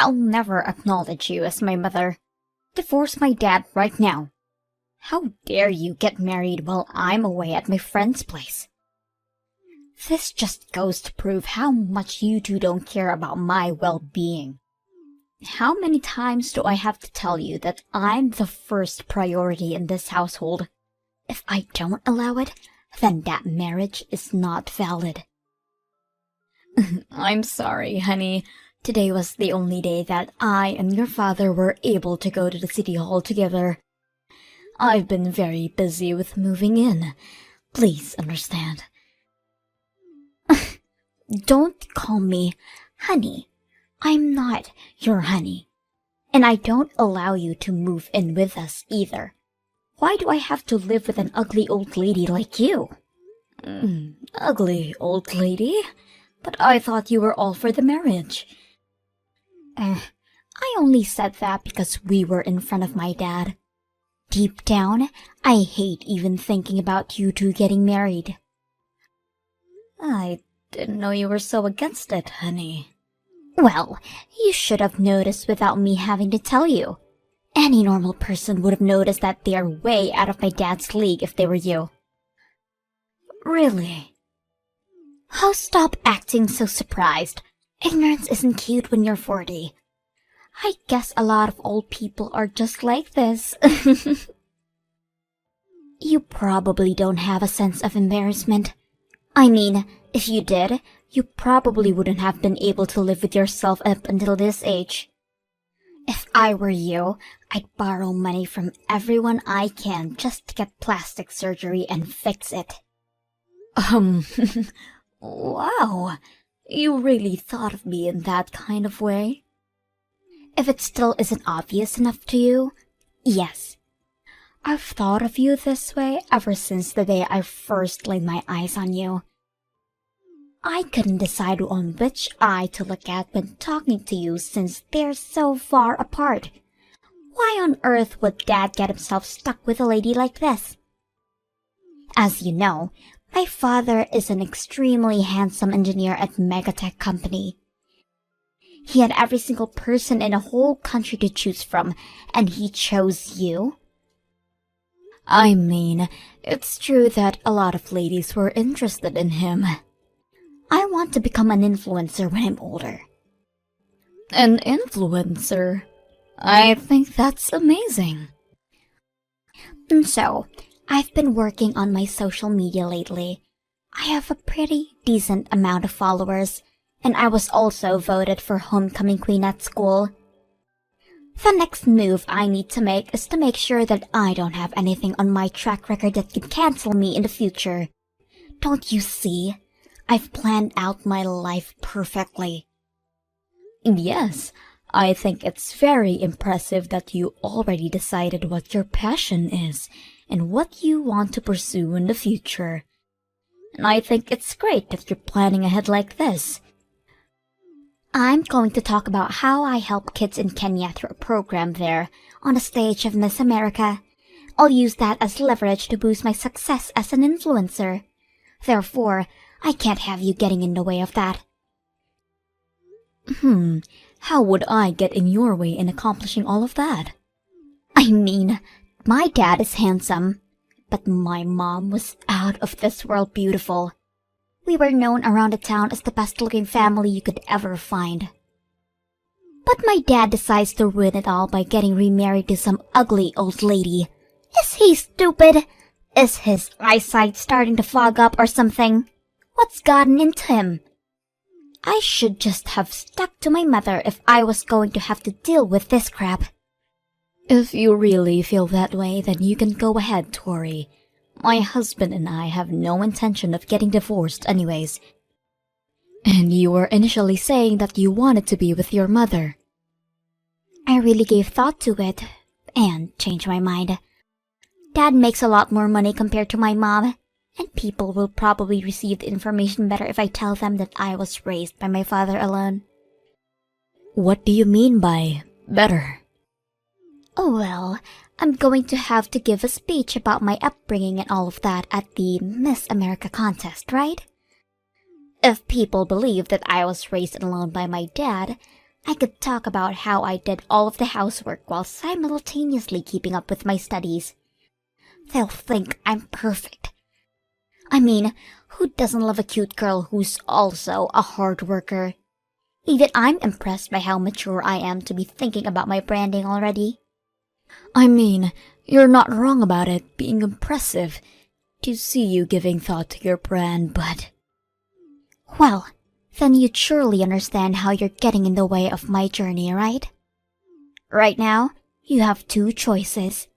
I'll never acknowledge you as my mother. Divorce my dad right now. How dare you get married while I'm away at my friend's place? This just goes to prove how much you two don't care about my well-being. How many times do I have to tell you that I'm the first priority in this household? If I don't allow it, then that marriage is not valid. I'm sorry, honey. Today was the only day that I and your father were able to go to the city hall together. I've been very busy with moving in. Please understand. Don't call me honey. I'm not your honey. And I don't allow you to move in with us either. Why do I have to live with an ugly old lady like you? Ugly old lady? But I thought you were all for the marriage. I only said that because we were in front of my dad. Deep down, I hate even thinking about you two getting married. I didn't know you were so against it, honey. Well, you should have noticed without me having to tell you. Any normal person would have noticed that they are way out of my dad's league if they were you. Really? Oh, stop acting so surprised. Ignorance isn't cute when you're 40. I guess a lot of old people are just like this. You probably don't have a sense of embarrassment. I mean, if you did, you probably wouldn't have been able to live with yourself up until this age. If I were you, I'd borrow money from everyone I can just to get plastic surgery and fix it. Wow. You really thought of me in that kind of way? If it still isn't obvious enough to you, yes. I've thought of you this way ever since the day I first laid my eyes on you. I couldn't decide on which eye to look at when talking to you since they're so far apart. Why on earth would Dad get himself stuck with a lady like this? As you know, my father is an extremely handsome engineer at Megatech Company. He had every single person in the whole country to choose from, and he chose you? I mean, it's true that a lot of ladies were interested in him. I want to become an influencer when I'm older. An influencer? I think that's amazing. And so, I've been working on my social media lately. I have a pretty decent amount of followers, and I was also voted for homecoming queen at school. The next move I need to make is to make sure that I don't have anything on my track record that could cancel me in the future. Don't you see? I've planned out my life perfectly. Yes, I think it's very impressive that you already decided what your passion is and what you want to pursue in the future. And I think it's great that you're planning ahead like this. I'm going to talk about how I help kids in Kenya through a program there on the stage of Miss America. I'll use that as leverage to boost my success as an influencer. Therefore, I can't have you getting in the way of that. How would I get in your way in accomplishing all of that? I mean, my dad is handsome, but my mom was out of this world beautiful. We were known around the town as the best-looking family you could ever find. But my dad decides to ruin it all by getting remarried to some ugly old lady. Is he stupid? Is his eyesight starting to fog up or something? What's gotten into him? I should just have stuck to my mother if I was going to have to deal with this crap. If you really feel that way, then you can go ahead, Tori. My husband and I have no intention of getting divorced anyways. And you were initially saying that you wanted to be with your mother. I really gave thought to it, and changed my mind. Dad makes a lot more money compared to my mom, and people will probably receive the information better if I tell them that I was raised by my father alone. What do you mean by better? Oh well, I'm going to have to give a speech about my upbringing and all of that at the Miss America contest, right? If people believe that I was raised alone by my dad, I could talk about how I did all of the housework while simultaneously keeping up with my studies. They'll think I'm perfect. I mean, who doesn't love a cute girl who's also a hard worker? Even I'm impressed by how mature I am to be thinking about my branding already. I mean, you're not wrong about it being impressive to see you giving thought to your brand, but... Well, then you'd surely understand how you're getting in the way of my journey, right? Right now, you have two choices.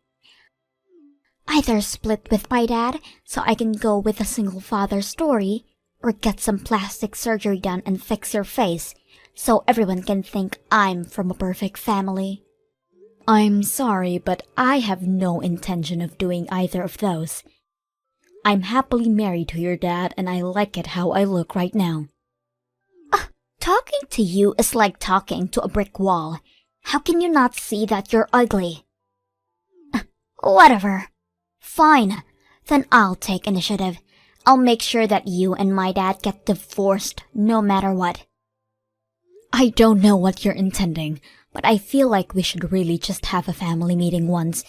Either split with my dad so I can go with a single father story, or get some plastic surgery done and fix your face so everyone can think I'm from a perfect family. I'm sorry, but I have no intention of doing either of those. I'm happily married to your dad and I like it how I look right now. Talking to you is like talking to a brick wall. How can you not see that you're ugly? Whatever. Fine. Then I'll take initiative. I'll make sure that you and my dad get divorced no matter what. I don't know what you're intending, but I feel like we should really just have a family meeting once.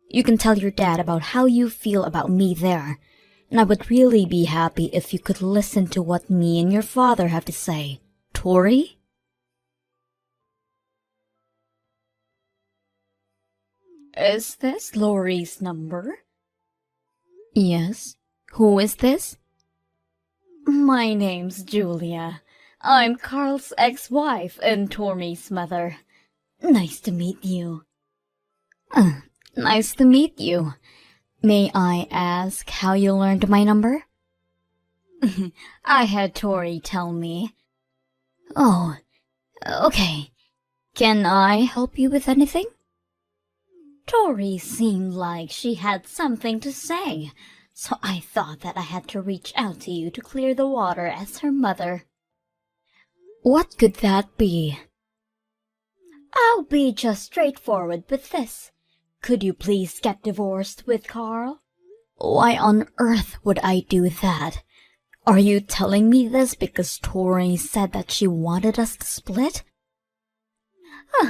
You can tell your dad about how you feel about me there, and I would really be happy if you could listen to what me and your father have to say. Tori? Is this Lori's number? Yes. Who is this? My name's Julia. I'm Carl's ex-wife and Tori's mother. Nice to meet you. Nice to meet you. May I ask how you learned my number? I had Tori tell me. Oh, okay. Can I help you with anything? Tori seemed like she had something to say, so I thought that I had to reach out to you to clear the water as her mother. What could that be? I'll be just straightforward with this. Could you please get divorced with Carl? Why on earth would I do that? Are you telling me this because Tori said that she wanted us to split?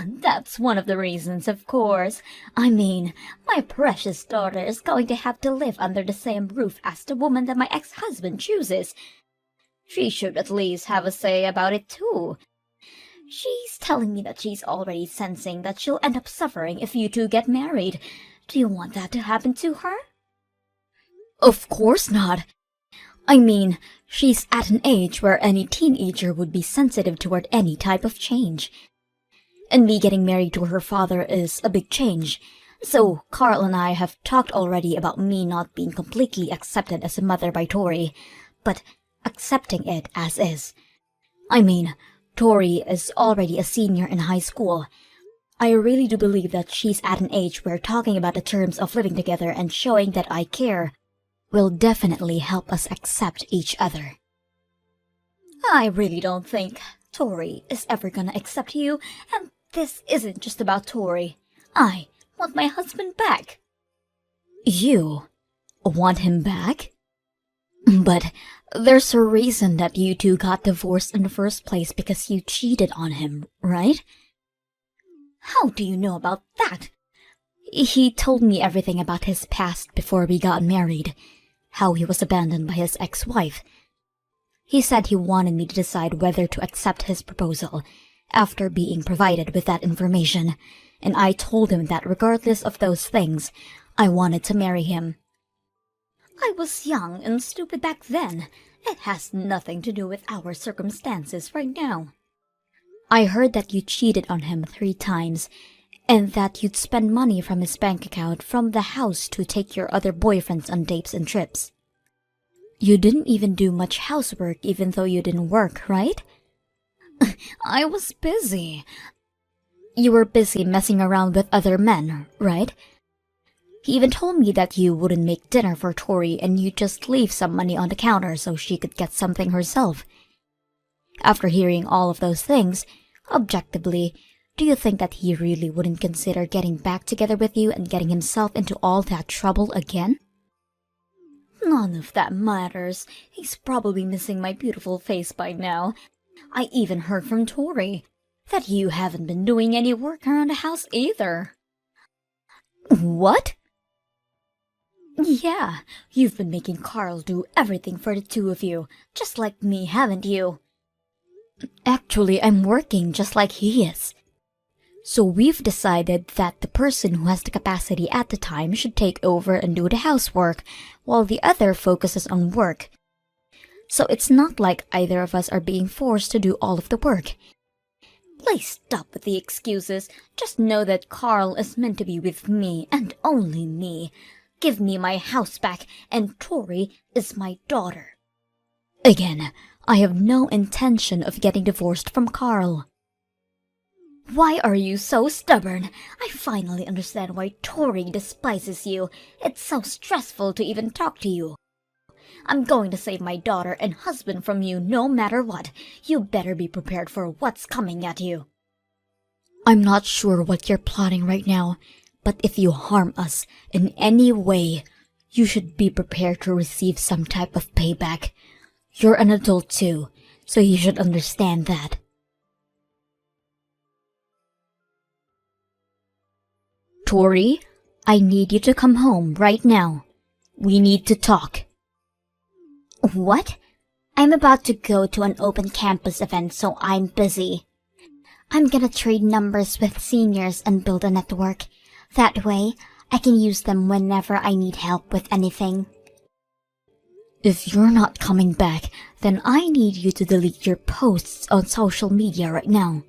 That's one of the reasons, of course. I mean, my precious daughter is going to have to live under the same roof as the woman that my ex-husband chooses. She should at least have a say about it too. She's telling me that she's already sensing that she'll end up suffering if you two get married. Do you want that to happen to her? Of course not. I mean, she's at an age where any teenager would be sensitive toward any type of change. And me getting married to her father is a big change. So Carl and I have talked already about me not being completely accepted as a mother by Tori, but accepting it as is. I mean, Tori is already a senior in high school. I really do believe that she's at an age where talking about the terms of living together and showing that I care will definitely help us accept each other. I really don't think Tori is ever gonna accept you, and this isn't just about Tori. I want my husband back. You want him back? But there's a reason that you two got divorced in the first place because you cheated on him, right? How do you know about that? He told me everything about his past before we got married, how he was abandoned by his ex-wife. He said he wanted me to decide whether to accept his proposal after being provided with that information, and I told him that regardless of those things, I wanted to marry him. I was young and stupid back then. It has nothing to do with our circumstances right now. I heard that you cheated on him 3 times, and that you'd spend money from his bank account from the house to take your other boyfriends on dates and trips. You didn't even do much housework even though you didn't work, right? I was busy. You were busy messing around with other men, right? He even told me that you wouldn't make dinner for Tori and you'd just leave some money on the counter so she could get something herself. After hearing all of those things, objectively, do you think that he really wouldn't consider getting back together with you and getting himself into all that trouble again? None of that matters. He's probably missing my beautiful face by now. I even heard from Tori. that you haven't been doing any work around the house either. What? Yeah, you've been making Carl do everything for the two of you, just like me, haven't you? Actually, I'm working just like he is. So we've decided that the person who has the capacity at the time should take over and do the housework, while the other focuses on work. So it's not like either of us are being forced to do all of the work. Please stop with the excuses. Just know that Carl is meant to be with me and only me. Give me my house back, and Tori is my daughter. Again, I have no intention of getting divorced from Carl. Why are you so stubborn? I finally understand why Tori despises you. It's so stressful to even talk to you. I'm going to save my daughter and husband from you no matter what. You better be prepared for what's coming at you. I'm not sure what you're plotting right now, but if you harm us in any way, you should be prepared to receive some type of payback. You're an adult too, so you should understand that. Tori, I need you to come home right now. We need to talk. What? I'm about to go to an open campus event, so I'm busy. I'm gonna trade numbers with seniors and build a network. That way, I can use them whenever I need help with anything. If you're not coming back, then I need you to delete your posts on social media right now.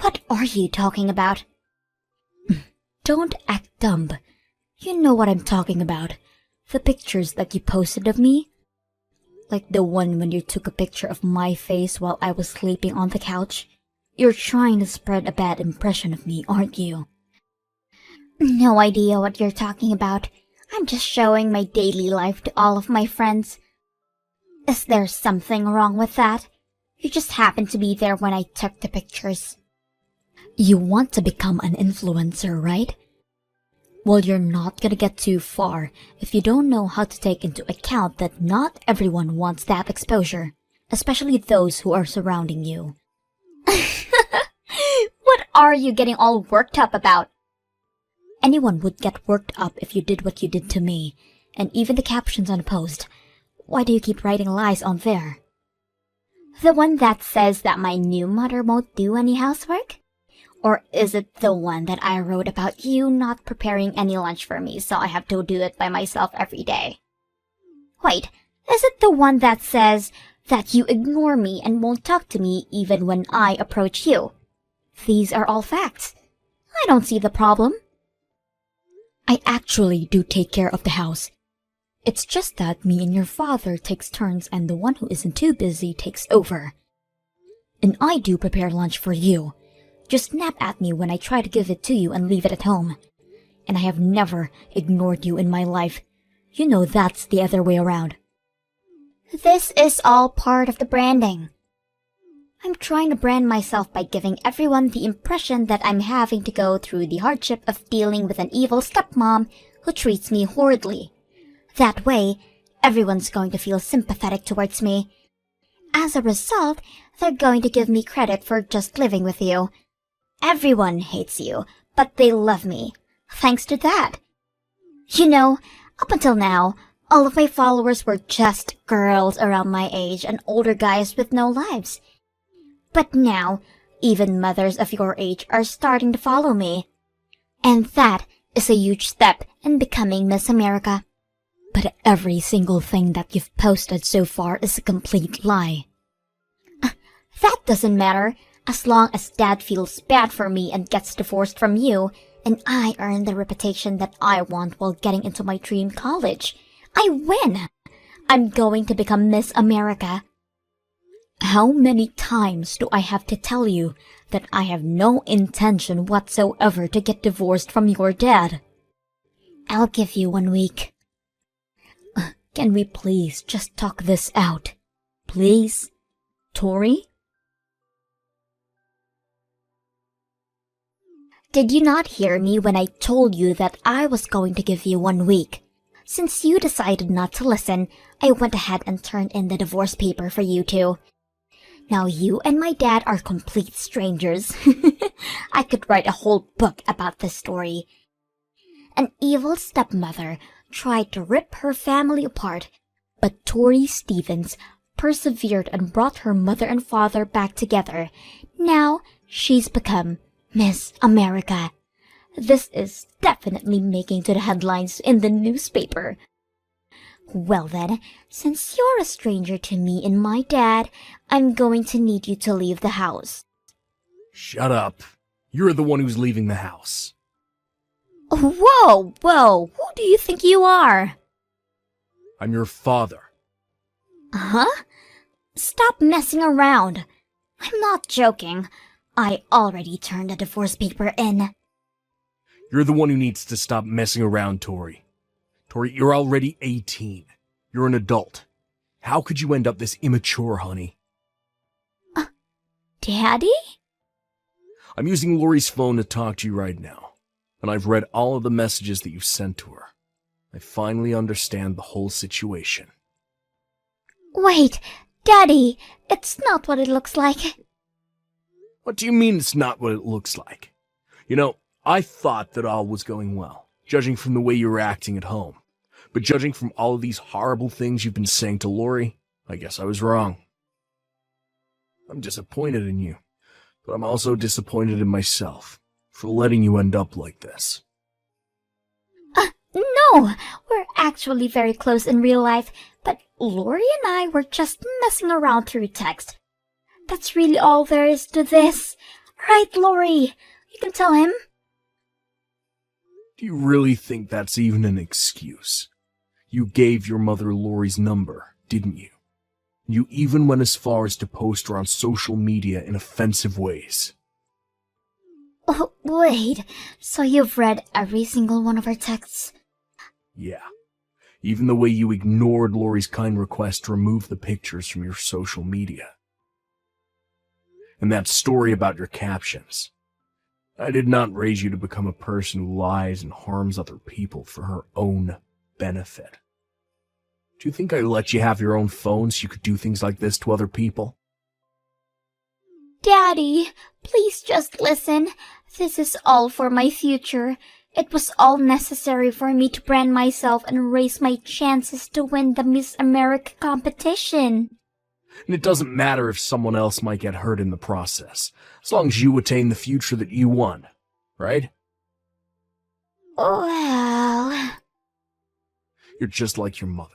What are you talking about? Don't act dumb. You know what I'm talking about. The pictures that you posted of me. Like the one when you took a picture of my face while I was sleeping on the couch. You're trying to spread a bad impression of me, aren't you? No idea what you're talking about. I'm just showing my daily life to all of my friends. Is there something wrong with that? You just happened to be there when I took the pictures. You want to become an influencer, right? Well, you're not gonna get too far if you don't know how to take into account that not everyone wants that exposure, especially those who are surrounding you. What are you getting all worked up about? Anyone would get worked up if you did what you did to me, and even the captions on a post. Why do you keep writing lies on there? The one that says that my new mother won't do any housework? Or is it the one that I wrote about you not preparing any lunch for me, so I have to do it by myself every day? Wait, is it the one that says that you ignore me and won't talk to me even when I approach you? These are all facts. I don't see the problem. I actually do take care of the house. It's just that me and your father takes turns and the one who isn't too busy takes over. And I do prepare lunch for you. Just snap at me when I try to give it to you and leave it at home. And I have never ignored you in my life. You know that's the other way around. This is all part of the branding. I'm trying to brand myself by giving everyone the impression that I'm having to go through the hardship of dealing with an evil stepmom who treats me horridly. That way, everyone's going to feel sympathetic towards me. As a result, they're going to give me credit for just living with you. Everyone hates you, but they love me, thanks to that. You know, up until now, all of my followers were just girls around my age and older guys with no lives. But now, even mothers of your age are starting to follow me. And that is a huge step in becoming Miss America. But every single thing that you've posted so far is a complete lie. That doesn't matter. As long as Dad feels bad for me and gets divorced from you, and I earn the reputation that I want while getting into my dream college, I win. I'm going to become Miss America. How many times do I have to tell you that I have no intention whatsoever to get divorced from your dad? I'll give you 1 week. Can we please just talk this out? Please? Tori? Did you not hear me when I told you that I was going to give you 1 week? Since you decided not to listen, I went ahead and turned in the divorce paper for you two. Now you and my dad are complete strangers. I could write a whole book about this story. An evil stepmother tried to rip her family apart, but Tori Stevens persevered and brought her mother and father back together. Now she's become Miss America. This is definitely making to the headlines in the newspaper. Well then, since you're a stranger to me and my dad, I'm going to need you to leave the house. Shut up. You're the one who's leaving the house. Whoa, who do you think you are? I'm your father. Huh? Stop messing around. I'm not joking. I already turned the divorce paper in. You're the one who needs to stop messing around, Tori. Tori, you're already 18. You're an adult. How could you end up this immature, honey? Daddy? I'm using Lori's phone to talk to you right now, and I've read all of the messages that you sent to her. I finally understand the whole situation. Wait, Daddy, it's not what it looks like. What do you mean it's not what it looks like? You know, I thought that all was going well, judging from the way you were acting at home. But judging from all of these horrible things you've been saying to Lori, I guess I was wrong. I'm disappointed in you, but I'm also disappointed in myself for letting you end up like this. No, we're actually very close in real life, but Lori and I were just messing around through text. That's really all there is to this. Right, Lori? You can tell him. Do you really think that's even an excuse? You gave your mother Lori's number, didn't you? You even went as far as to post her on social media in offensive ways. Oh, wait, so you've read every single one of our texts? Yeah. Even the way you ignored Lori's kind request to remove the pictures from your social media. And that story about your captions. I did not raise you to become a person who lies and harms other people for her own benefit. Do you think I let you have your own phone so you could do things like this to other people? Daddy, please just listen. This is all for my future. It was all necessary for me to brand myself and raise my chances to win the Miss America competition. And it doesn't matter if someone else might get hurt in the process, as long as you attain the future that you want, right? Well... You're just like your mother.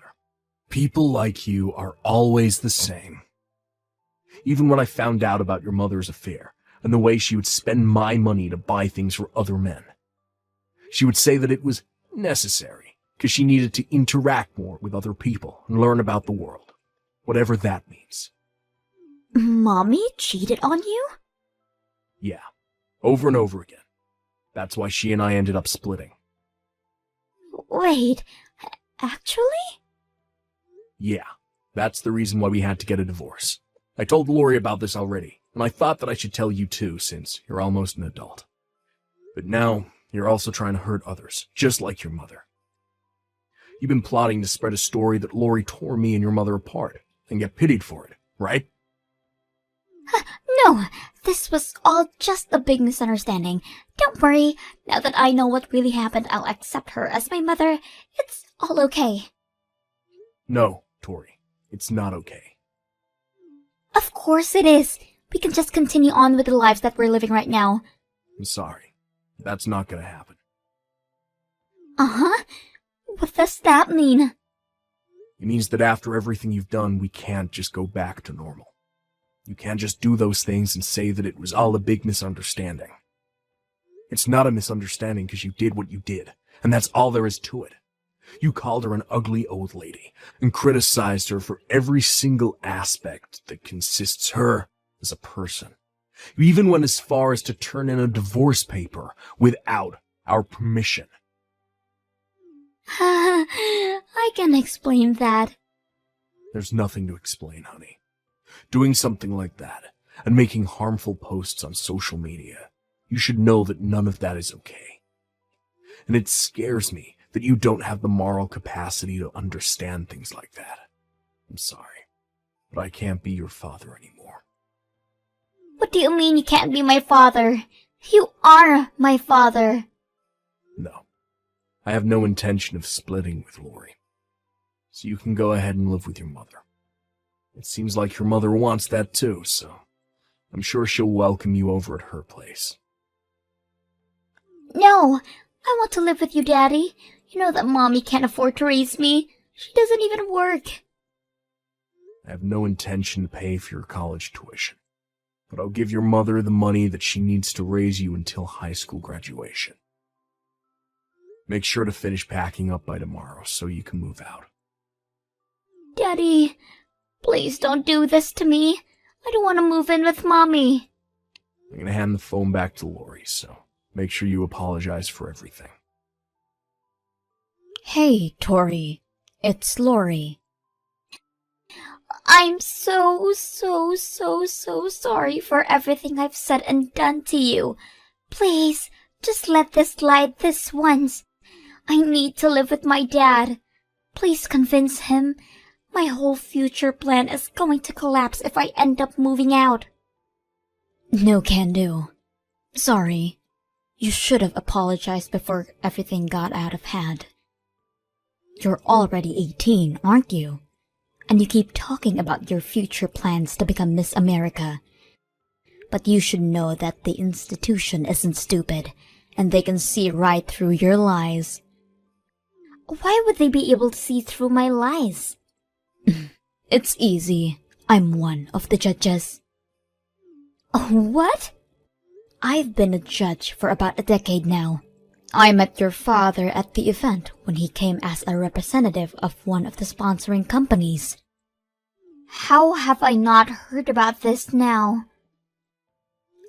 People like you are always the same. Even when I found out about your mother's affair, and the way she would spend my money to buy things for other men, she would say that it was necessary, because she needed to interact more with other people and learn about the world, whatever that means. Mommy cheated on you? Yeah, over and over again. That's why she and I ended up splitting. Wait, actually? Yeah, that's the reason why we had to get a divorce. I told Lori about this already, and I thought that I should tell you too, since you're almost an adult. But now, you're also trying to hurt others, just like your mother. You've been plotting to spread a story that Lori tore me and your mother apart, and get pitied for it, right? No, this was all just a big misunderstanding. Don't worry, now that I know what really happened, I'll accept her as my mother. It's all okay. No, Tori, it's not okay. Of course it is. We can just continue on with the lives that we're living right now. I'm sorry. That's not gonna happen. Uh-huh? What does that mean? It means that after everything you've done, we can't just go back to normal. You can't just do those things and say that it was all a big misunderstanding. It's not a misunderstanding because you did what you did, and that's all there is to it. You called her an ugly old lady and criticized her for every single aspect that consists her as a person. You even went as far as to turn in a divorce paper without our permission. I can explain that. There's nothing to explain, honey. Doing something like that and making harmful posts on social media, you should know that none of that is okay. And it scares me that you don't have the moral capacity to understand things like that. I'm sorry, but I can't be your father anymore. do you mean you can't be my father? You are my father. No. I have no intention of splitting with Lori. So you can go ahead and live with your mother. It seems like your mother wants that too, so I'm sure she'll welcome you over at her place. No, I want to live with you, Daddy. You know that Mommy can't afford to raise me. She doesn't even work. I have no intention to pay for your college tuition, but I'll give your mother the money that she needs to raise you until high school graduation. Make sure to finish packing up by tomorrow so you can move out. Daddy, please don't do this to me. I don't want to move in with Mommy. I'm going to hand the phone back to Lori, so make sure you apologize for everything. Hey, Tori. It's Lori. I'm so sorry for everything I've said and done to you. Please, just let this slide this once. I need to live with my dad. Please convince him. My whole future plan is going to collapse if I end up moving out. No can do. Sorry. You should have apologized before everything got out of hand. You're already 18, aren't you? And you keep talking about your future plans to become Miss America. But you should know that the institution isn't stupid, and they can see right through your lies. Why would they be able to see through my lies? It's easy. I'm one of the judges. What? I've been a judge for about a decade now. I met your father at the event when he came as a representative of one of the sponsoring companies. How have I not heard about this now?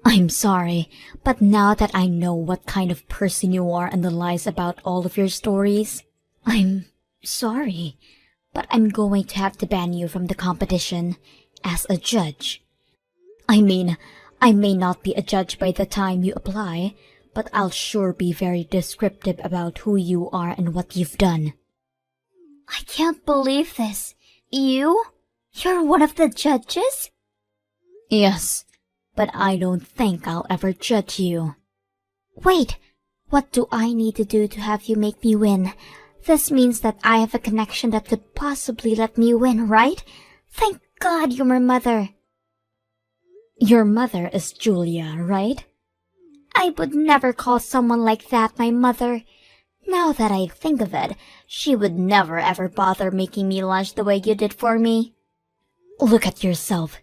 I'm sorry, but now that I know what kind of person you are and the lies about all of your stories, I'm sorry, but I'm going to have to ban you from the competition as a judge. I mean, I may not be a judge by the time you apply, but I'll sure be very descriptive about who you are and what you've done. I can't believe this. You're one of the judges? Yes, but I don't think I'll ever judge you. Wait, what do I need to do to have you make me win? This means that I have a connection that could possibly let me win, right? Thank God you're my mother. Your mother is Julia, right? I would never call someone like that my mother. Now that I think of it, she would never ever bother making me lunch the way you did for me. Look at yourself,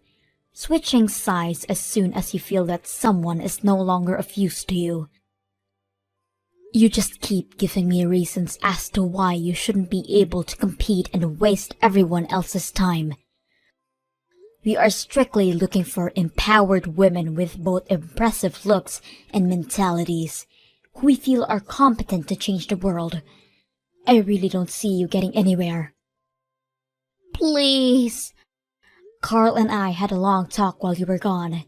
switching sides as soon as you feel that someone is no longer of use to you. You just keep giving me reasons as to why you shouldn't be able to compete and waste everyone else's time. We are strictly looking for empowered women with both impressive looks and mentalities, who we feel are competent to change the world. I really don't see you getting anywhere. Please. Carl and I had a long talk while you were gone,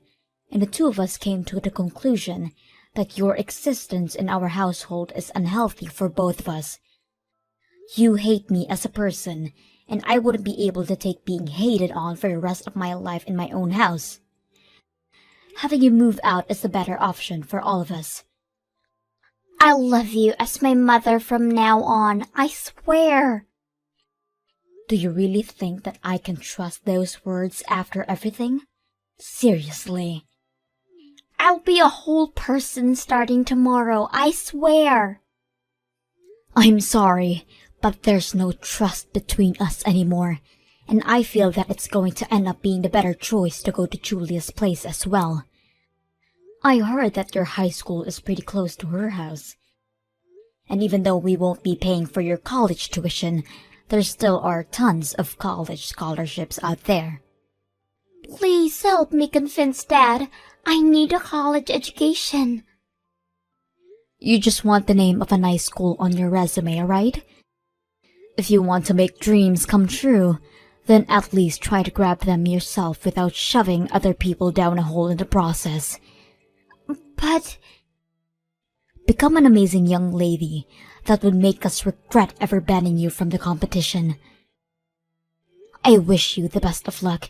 and the two of us came to the conclusion that your existence in our household is unhealthy for both of us. You hate me as a person, and I wouldn't be able to take being hated on for the rest of my life in my own house. Having you move out is the better option for all of us. I'll love you as my mother from now on, I swear. Do you really think that I can trust those words after everything? Seriously. I'll be a whole person starting tomorrow, I swear. I'm sorry, but there's no trust between us anymore, and I feel that it's going to end up being the better choice to go to Julia's place as well. I heard that your high school is pretty close to her house. And even though we won't be paying for your college tuition, there still are tons of college scholarships out there. Please help me convince Dad. I need a college education. You just want the name of a nice school on your resume, right? If you want to make dreams come true, then at least try to grab them yourself without shoving other people down a hole in the process. But... Become an amazing young lady that would make us regret ever banning you from the competition. I wish you the best of luck,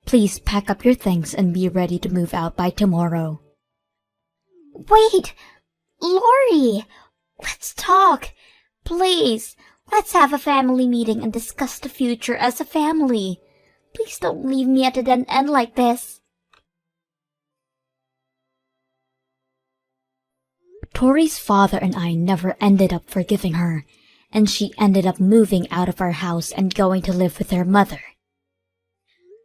Please pack up your things and be ready to move out by tomorrow. Wait! Lori! Let's talk! Please, let's have a family meeting and discuss the future as a family. Please don't leave me at a dead end like this. Tori's father and I never ended up forgiving her, and she ended up moving out of our house and going to live with her mother.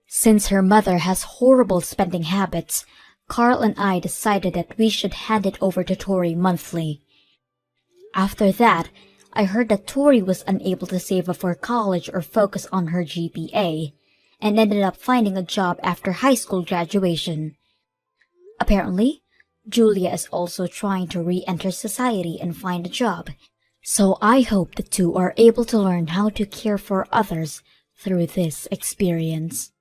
Since her mother has horrible spending habits, Carl and I decided that we should hand it over to Tori monthly. After that, I heard that Tori was unable to save up for college or focus on her GPA, and ended up finding a job after high school graduation. Apparently, Julia is also trying to re-enter society and find a job, so I hope the two are able to learn how to care for others through this experience.